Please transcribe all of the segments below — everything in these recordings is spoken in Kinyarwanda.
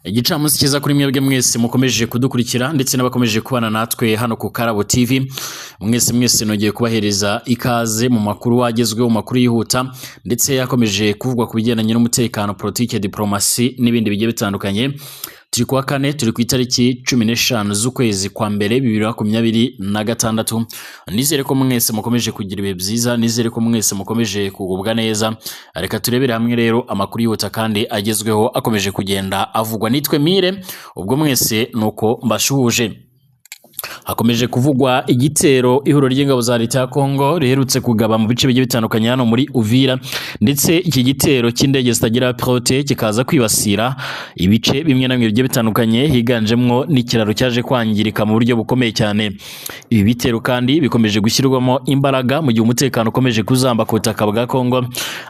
Igicamunsi cyiza kuri mwebwe mwese mukomeje kudukurikira ndetse n'abakomeje kubana natwe hano ku Karabo TV. Mwese nongeye kubahereza ikaze mu makuru wagezweho, mu makuru yihuta ndetse yakomeje kuvugwa ku bigendanye n'umutekano, politike, diplomasi n'ibindi bigiye bitandukanye. Turi kuwa kane, turi ku itariki 15 z'ukwezi kwa mbere 2026. Nizere ko mwese mukomeje kugira ibihe byiza, nizere ko mwese mukomeje kugubwa neza. Reka turebere hamwe rero amakuru yihuta kandi agezweho akomeje kugenda avugwa. Nitwe Mire, ubwo mwese nuko mbashuhuje. Hakomeje kuvugwa igitero ihuriro ry'ingabo za leta ya Kongo riherutse kugaba mu bice bigiye bitandukanye hano muri Uvira, ndetse iki gitero cy'indege zitagira pilote kikaza kwibasira ibice bimwe na bimwe bigiye bitandukanye, higanjemwo n'ikiraro cyaje kwangirika mu buryo bukomeye cyane. Ibi bitero kandi bikomeje gushyirwamo imbaraga mu gihe umutekano ukomeje kuzamba ku butaka bwa Kongo,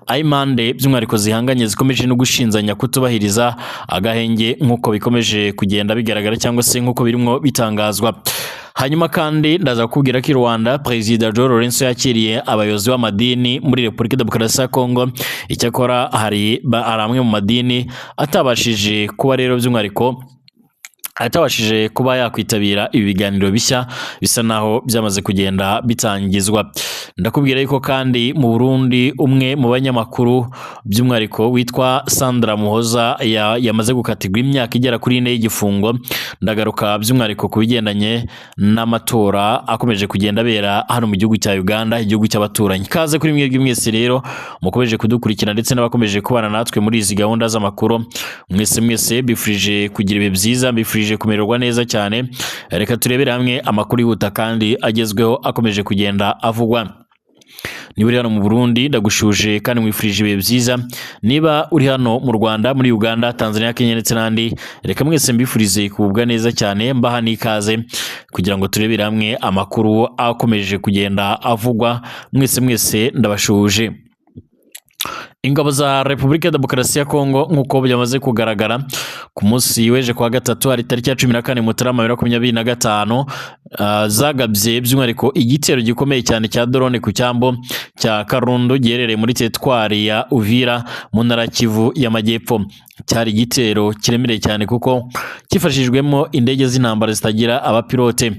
ayimande by'umwihariko zihanganye zikomeje no gushinzanya kutubahiriza agahenge nk'uko bikomeje kugenda bigaragara cyangwa se nk'uko birimo bitangazwa. Hanyuma kandi ndaza kukubwira ko i Rwanda Perezida Joao Lourenço yakiriye abayobozi b'amadini muri Repubulika Demokarasi ya Kongo. Icyakora hari amwe mu madini atabashije kuba rero by'umwihariko atabashije kuba yakwitabira ibi biganiro bishya bisa naho byamaze kugenda bitangizwa. Ndakubwira yuko kandi mu Burundi umwe mu banyamakuru by'umwihariko witwa Sandra Muhoza yamaze gukatirwa imyaka igera kuri 4 y'igifungo. Ndagaruka by'umwihariko ku bigendanye n'amatora akomeje kugenda bera hano mu gihugu cya Uganda, igihugu cy'abaturanyi. Kaze kuri mwebwe mwese rero mukomeje kudukurikira ndetse n'abakomeje kubana natwe muri izi gahunda z'amakuru. Mwese bifurije kugira ibihe byiza, bifurije kumererwa neza cyane. Reka turebere hamwe amakuru yihuta kandi agezweho akomeje kugenda avugwa. Niba uri hano mu Burundi ndagushuje kandi mwifurije ibihe byiza. Niba uri hano mu Rwanda, muri Uganda, Tanzania, Kenya ndetse n'andi, reka mwese mbifurize kubwa neza cyane, mbaha n'ikaze kugira ngo turebere hamwe amakuru akomeje kugenda avugwa. Mwese ndabashuje. Ingabo za Repubulika Demokarasi ya Kongo nk'uko byamaze kugaragara ku munsi weje kwa gatatu ari tariki ya 14 Mutarama 2025 zagabye by'umwihariko igitero gikomeye cyane cya drone ku cyambo cya Karundo giherereye muri teritwari ya Uvira mu ntara Kivu y'Amajyepfo. Cyari igitero kiremereye cyane kuko kifashijwemo indege z'intambara zitagira abapilote.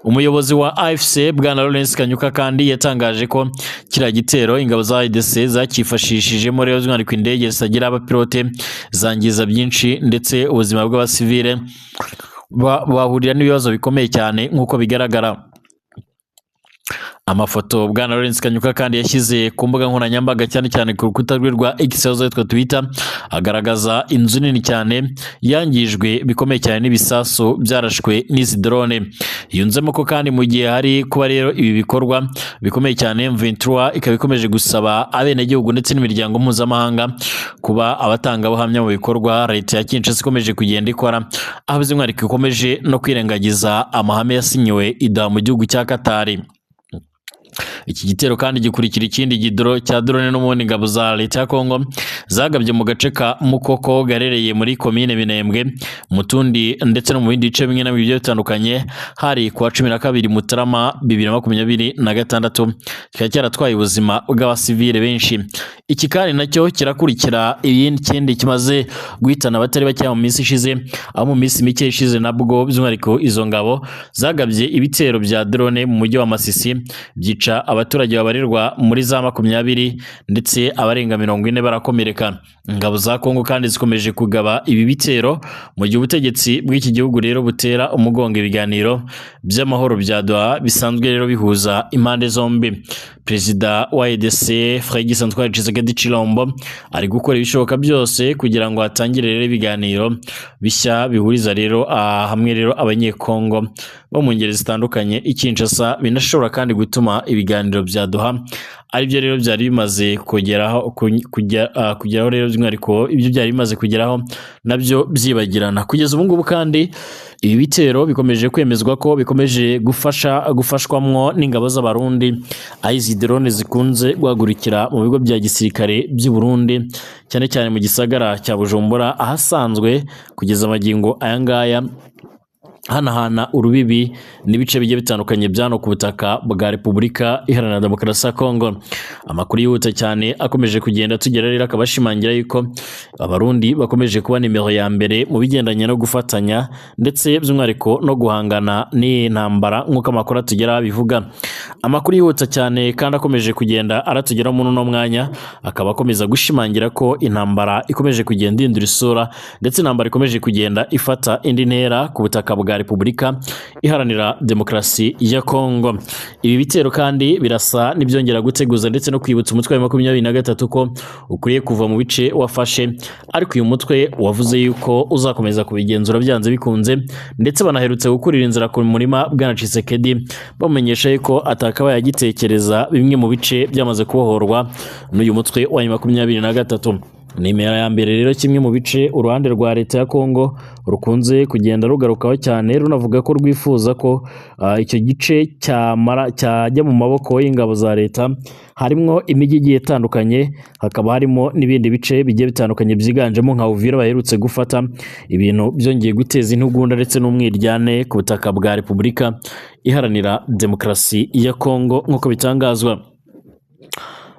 Umuyobozi wa AFC Bwana Lawrence Kanyuka kandi yatangaje ko kira gitero ingabo za IDC zakifashishije muri yo z'umwihariko indege zitagira abapilote zangiza byinshi, ndetse ubuzima bw'abasivile bahurira n'ibibazo bikomeye cyane nk'uko bigaragara. Amafoto Bwana Lawrence Kanyuka kandi yashyize ku mbuga nkoranyambaga cyane ku rukuta rwe rwa X yitwa Twitter, agaragaza inzu nini cyane yangijwe bikomeye cyane n'ibisasu byarashwe n'izi drone. Yunzemo ko kandi mu gihe hari kuba rero ibi bikorwa bikomeye cyane, M23 ikaba ikomeje gusaba abenegihugu ndetse n'imiryango mpuzamahanga kuba abatanga buhamya mu bikorwa leta ya Kinshasa ikomeje kugenda ikora, aho by'umwihariko ikomeje no kwirengagiza amahame yasinyiwe ida mu gihugu cya Qatar. Iki gitero kandi gikurikira ikindi gidro cya drone no mu ngabo za leta ya Kongo zagabye mu gace ka Mukoko garereye muri commune Minembwe, Mutundi ndetse no mu bindi bice bimwe na bimwe bitandukanye. Hari kuwa 12 Mutarama 2026 kikaba cyaratwaye ubuzima bw'abasivile benshi. Iki kandi nacyo kirakurikira ikindi kimaze guhitana abatari bake mu minsi ishize, aho mu minsi mike ishize nabwo by'umwihariko izo ngabo zagabye ibitero bya drone mu mujyi wa Masisi byica abaturage babarirwa muri za 20 ndetse abarenga 40 barakomereka. Ingabo za Kongo kandi zikomeje kugaba ibi bitero mu gihe ubutegetsi bw'iki gihugu rero butera umugongo ibiganiro by'amahoro bya Doha bisanzwe rero bihuza impande zombi. Perezida wa EDC Félix Antoine Tshisekedi Tshilombo ari gukora ibishoboka byose kugira ngo atangire rero ibiganiro bishya bihuriza rero hamwe rero abanyekongo bo mu ngeri zitandukanye i Kinshasa, binashobora kandi gutuma ibiganiro bya Doha ari byo rero byari bimaze kugeraho rero by'umwihariko ibyo byari bimaze kugeraho nabyo byibagirana. Kugeza ubu ngubu kandi ibi bitero bikomeje kwemezwa ko bikomeje gufashwamwo n'ingabo z'abarundi, aho izi drone zikunze guhagurukira mu bigo bya gisirikare by'u Burundi cyane mu gisagara cya Bujumbura, ahasanzwe kugeza amagingo aya ngaya hanahana urubibi n'ibice bigiye bitandukanye byano ku butaka bwa Repubulika Iharanira Demokarasi ya Kongo. Amakuru yihuta cyane akomeje kugenda tugera rero akabashimangira yuko abarundi bakomeje kuba nimero ya mbere mu bigendanye no gufatanya ndetse by'umwihariko no guhangana n'intambara nk'uko amakuru atugera bivuga. Amakuru yihuta cyane kandi akomeje kugenda aratugera muri uno mwanya akaba akomeza gushimangira ko intambara ikomeje kugenda ihindura isura ndetse intambara ikomeje kugenda ifata indi ntera ku butaka bwa Repubulika Iharanira Demokarasi ya Kongo. Ibi bitero kandi birasa n'ibyongera guteguza ndetse no kwibutsa umutwe wa 23 ko ukuriye kuva mu bice wafashe, ariko uyu mutwe wavuze yuko uzakomeza kubigenzura byanze bikunze ndetse banaherutse gukurira inzira ku murima bwana Tshisekedi bamenyesha yuko atakaba yagitekereza bimwe mu bice byamaze kubohorwa n'uyu mutwe wa 23. Nimero ya mbere rero kimwe mu bice uruhande rwa leta ya Kongo rukunze kugenda rugarukaho cyane runavuga ko rwifuza ko icyo gice cyajya mu maboko y'ingabo za leta, harimo imijyi igiye itandukanye, hakaba harimo n'ibindi bice bigiye bitandukanye byiganjemo nka Uvira baherutse gufata, ibintu byongeye guteza intugunda ndetse n'umwiryane ku butaka bwa Repubulika Iharanira Demokarasi ya Kongo nk'uko bitangazwa.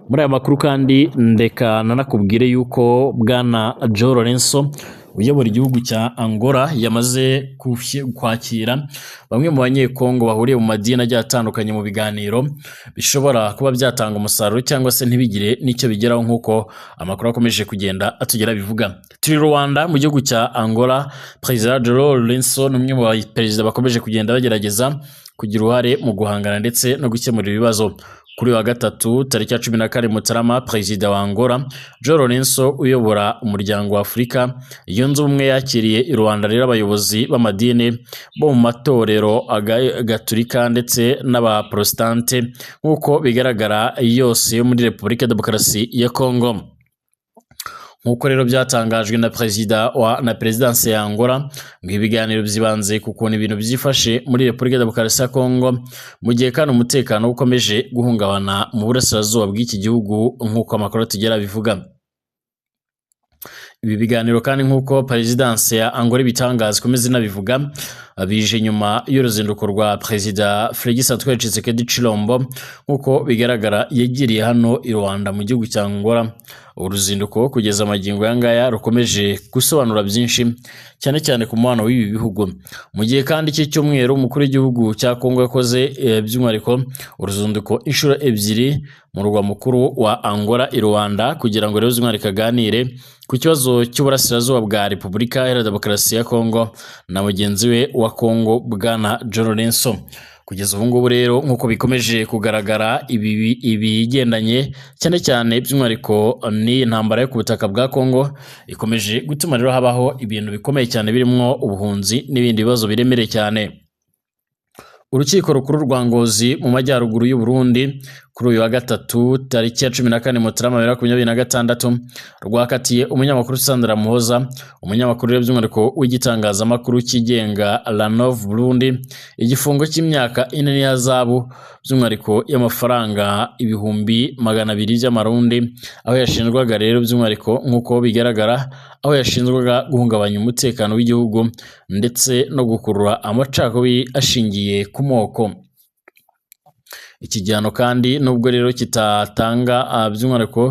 Muri aya makuru kandi ndeka nanakubwire yuko bwana João Lourenço uyobora igihugu cya Angola yamaze kwakira bamwe mu banyekongo bahuriye mu madini agiye atandukanye mu biganiro bishobora kuba byatanga umusaruro cyangwa se ntibigire n'icyo bigeraho nk'uko amakuru akomeje kugenda atugera bivuga. Turi Rwanda mu gihugu cya Angola, Perezida João Lourenço n'umwe mu baperezida bakomeje kugenda bagerageza kugira uruhare mu guhangana ndetse no gukemura ibibazo. Kuri wa gatatu tariki ya 14 Mutarama, Perezida wa Angola João Lourenço uyobora umuryango wa Afurika yunze ubumwe yakiriye i Rwanda rero abayobozi b'amadini bo mu matorero Gatolika ndetse n'abaprotestante nk'uko bigaragara yose yo muri Repubulika ya Demokarasi ya Kongo. Nk'uko rero byatangajwe na Perezidansi ya Angola ngo ibiganiro byibanze ku kuntu ibintu byifashe muri Repubulika ya Demokarasi ya Kongo mu gihe kandi umutekano ukomeje guhungabana mu burasirazuba bw'iki gihugu nk'uko amakuru tugera bivuga. Ibi biganiro kandi nk'uko Perezidansi ya Angola bitangaza komeze nabivuga bije nyuma y'uruzinduko rwa Perezida Félix Antoine Tshisekedi Tshilombo nk'uko bigaragara yagiriye hano i Rwanda mu gihugu cya Angola. Uruzinduko kugeza amagingo yangaya rukomeje gusobanura byinshi cyane cyane ku mubano w'ibi bihugu. Mu gihe kandi iki cyumweru umukuru w'igihugu cya Kongo yakoze by'umwihariko uruzinduko inshuro ebyiri mu rwa mukuru wa Angola i Rwanda kugira ngo rero by'umwihariko aganire ku kibazo cy'uburasirazuba bwa Repubulika Iharanira Demokarasi ya Kongo na mugenzi we wa Kongo bwana João Lourenço. Kugeza ubu ngubu rero nk'uko bikomeje kugaragara ibigendanye cyane cyane by'umwihariko ni intambara yo ku butaka bwa Kongo ikomeje gutuma rero habaho ibintu bikomeye cyane birimo ubuhunzi n'ibindi bibazo biremereye cyane. Urukiko rukuru rwa Ngozi mu majyaruguru y'u Burundi kuri uyu wa gatatu tariki ya 14 Mutarama 2026 rwakatiye umunyamakuru Sandra Muhoza, umunyamakuru rero by'umwihariko w'igitangazamakuru kigenga La Nova Burundi, igifungo cy'imyaka 4 n'ihazabu by'umwihariko y'amafaranga 200,000 by'amarundi, aho yashinjwaga rero by'umwihariko nk'uko bigaragara aho yashinjwaga guhungabanya umutekano w'igihugu ndetse no gukurura amacakubiri ashingiye ku moko. Iki gihano kandi nubwo rero kitatanga by'umwihariko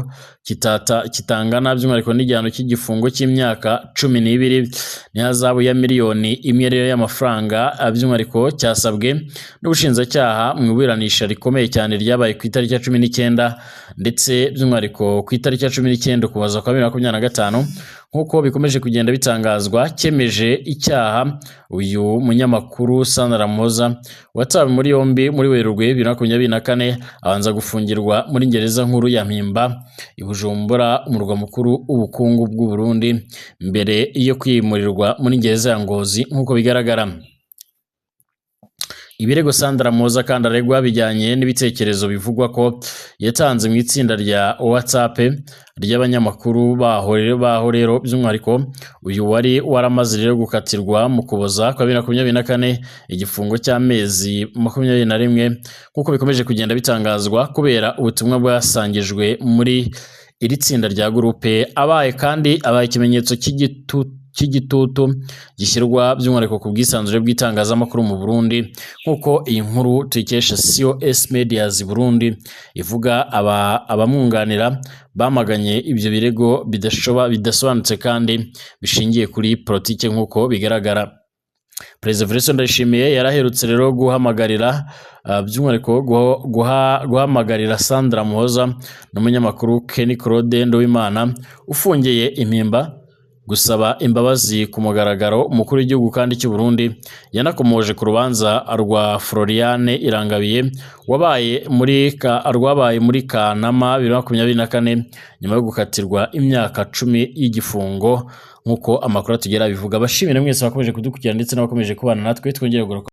kitangana by'umwihariko n'igihano cy'igifungo cy'imyaka 12 n'ihazabu ya miliyoni 1 rero y'amafaranga by'umwihariko cyasabwe n'ubushinjacyaha mu iburanisha rikomeye cyane ryabaye ku itariki ya 19 ndetse by'umwihariko ku itariki ya 19 Ukuboza kwa 2025 nk'uko bikomeje kugenda bitangazwa. Cyemeje icyaha uyu munyamakuru Sandra Muhoza watawe muri yombi muri Werurwe 2024 abanza gufungirwa muri gereza nkuru ya Mpimba i Bujumbura, umurwa mukuru w'ubukungu bw'u Burundi, mbere yo kwimurirwa muri gereza ya Ngozi nk'uko bigaragara. Ibirego Sandra Muhoza kandi aregwa bijyanye n'ibitekerezo bivugwa ko yatanze mu itsinda rya WhatsApp ry'abanyamakuru baho rero by'umwihariko uyu wari waramaze rero gukatirwa mu Ukuboza kwa 2024 igifungo cy'amezi 21 nk'uko bikomeje kugenda bitangazwa kubera ubutumwa bwasangijwe muri iri tsinda rya groupe, abaye ikimenyetso cy'igitutu gishyirwa by'umwihariko ku bwisanzure bw'itangazamakuru mu Burundi nk'uko iyi nkuru tuyikesha COS Medias Burundi ivuga abamwunganira bamaganye ibyo birego bidasobanutse kandi bishingiye kuri politike nk'uko bigaragara. Perezida Evariste Ndayishimiye yaraherutse rero guhamagarira by'umwihariko guhamagarira Sandra Muhoza n'umunyamakuru Ken Claude Nduwimana ufungeye impimba gusaba imbabazi ku mugaragaro. Umukuru w'igihugu kandi cy'u Burundi yanakomoje ku rubanza rwa Floriane Irangabiye rwabaye muri Kanama 2024 nyuma yo gukatirwa imyaka 10 y'igifungo nk'uko amakuru atugera bivuga. Bashimire mwese bakomeje kudukurikira ndetse n'abakomeje kubana natwe. Twongere